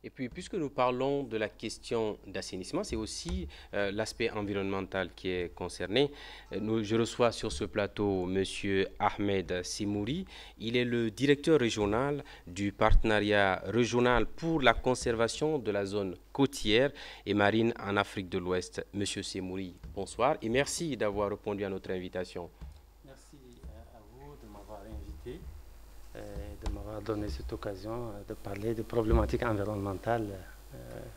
Et puis, puisque nous parlons de la question d'assainissement, c'est aussi l'aspect environnemental qui est concerné. Je reçois sur ce plateau Monsieur Ahmed Simouri. Il est le directeur régional du partenariat régional pour la conservation de la zone côtière et marine en Afrique de l'Ouest. Monsieur Simouri, bonsoir et merci d'avoir répondu à notre invitation. Merci à vous de m'avoir invité et de m'avoir donné cette occasion de parler des problématiques environnementales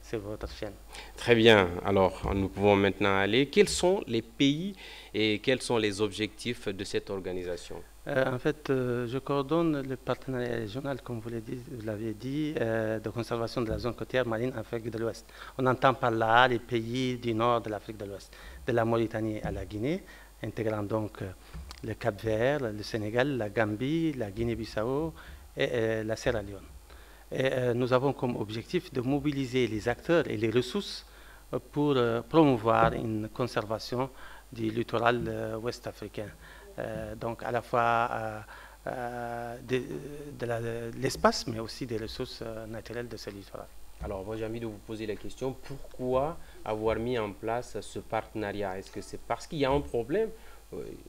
sur votre chaîne. Très bien. Alors, nous pouvons maintenant aller. Quels sont les pays et quels sont les objectifs de cette organisation? Je coordonne le partenariat régional, comme vous l'avez dit, de conservation de la zone côtière marine Afrique de l'Ouest. On entend par là les pays du nord de l'Afrique de l'Ouest, de la Mauritanie à la Guinée, intégrant donc le Cap-Vert, le Sénégal, la Gambie, la Guinée-Bissau et la Sierra Leone. Et nous avons comme objectif de mobiliser les acteurs et les ressources pour promouvoir une conservation du littoral ouest africain. Donc à la fois de l'espace, mais aussi des ressources naturelles de ce littoral. Alors, moi, j'ai envie de vous poser la question, pourquoi avoir mis en place ce partenariat? Est-ce que c'est parce qu'il y a un problème?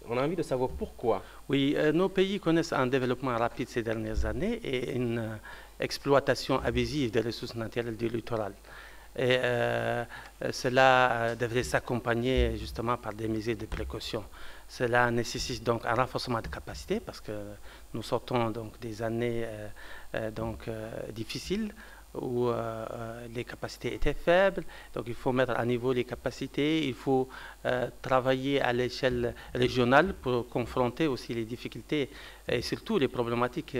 On a envie de savoir pourquoi. Oui, nos pays connaissent un développement rapide ces dernières années et une exploitation abusive des ressources naturelles du littoral. Et cela devrait s'accompagner justement par des mesures de précaution. Cela nécessite donc un renforcement de capacité parce que nous sortons donc des années difficiles où les capacités étaient faibles. Donc il faut mettre à niveau les capacités, il faut travailler à l'échelle régionale pour confronter aussi les difficultés et surtout les problématiques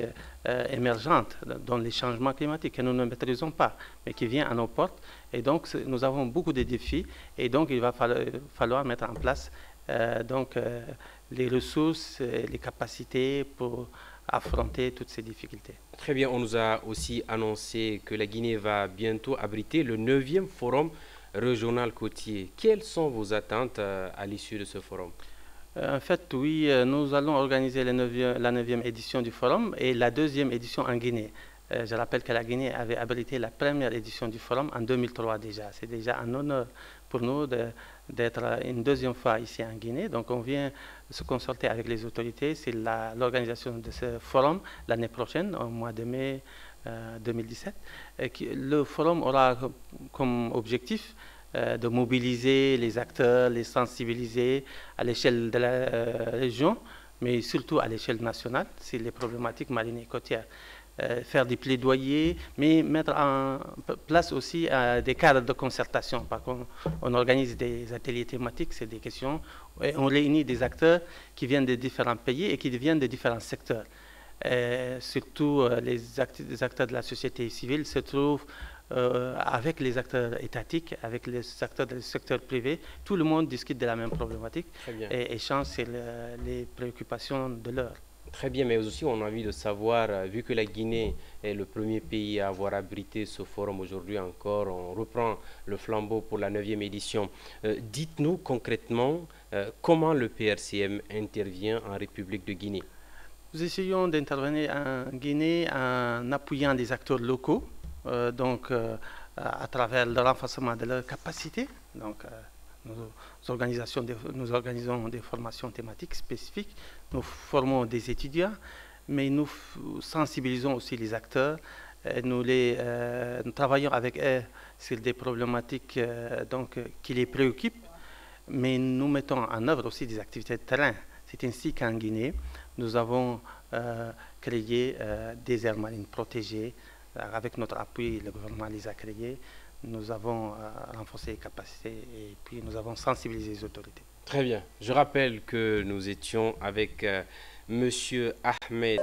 émergentes dans les changements climatiques que nous ne maîtrisons pas, mais qui viennent à nos portes. Et donc nous avons beaucoup de défis et donc il va falloir mettre en place les ressources, les capacités pour affronter toutes ces difficultés. Très bien, on nous a aussi annoncé que la Guinée va bientôt abriter le 9e forum régional côtier. Quelles sont vos attentes à l'issue de ce forum? En fait, oui, nous allons organiser la 9e édition du forum et la 2e édition en Guinée. Je rappelle que la Guinée avait abrité la première édition du forum en 2003 déjà. C'est déjà un honneur pour nous d'être une 2e fois ici en Guinée. Donc on vient se consulter avec les autorités sur l'organisation de ce forum l'année prochaine, au mois de mai 2017. Le forum aura comme objectif de mobiliser les acteurs, les sensibiliser à l'échelle de la région, mais surtout à l'échelle nationale sur les problématiques marines et côtières. Faire des plaidoyers, mais mettre en place aussi des cadres de concertation. Par contre, on organise des ateliers thématiques, c'est des questions, et on réunit des acteurs qui viennent de différents pays et qui viennent de différents secteurs. Surtout, les acteurs de la société civile se trouvent avec les acteurs étatiques, avec les acteurs du secteur privé. Tout le monde discute de la même problématique et échange sur les préoccupations de l'heure. Très bien, mais aussi on a envie de savoir, vu que la Guinée est le premier pays à avoir abrité ce forum aujourd'hui encore, on reprend le flambeau pour la 9e édition. Dites-nous concrètement comment le PRCM intervient en République de Guinée. Nous essayons d'intervenir en Guinée en appuyant des acteurs locaux, à travers le renforcement de leurs capacités. Donc, nous organisons des formations thématiques spécifiques, nous formons des étudiants, mais nous sensibilisons aussi les acteurs, nous travaillons avec eux sur des problématiques qui les préoccupent, mais nous mettons en œuvre aussi des activités de terrain. C'est ainsi qu'en Guinée, nous avons créé des aires marines protégées. Avec notre appui, le gouvernement les a créés. Nous avons renforcé les capacités et puis nous avons sensibilisé les autorités. Très bien. Je rappelle que nous étions avec Monsieur Ahmed.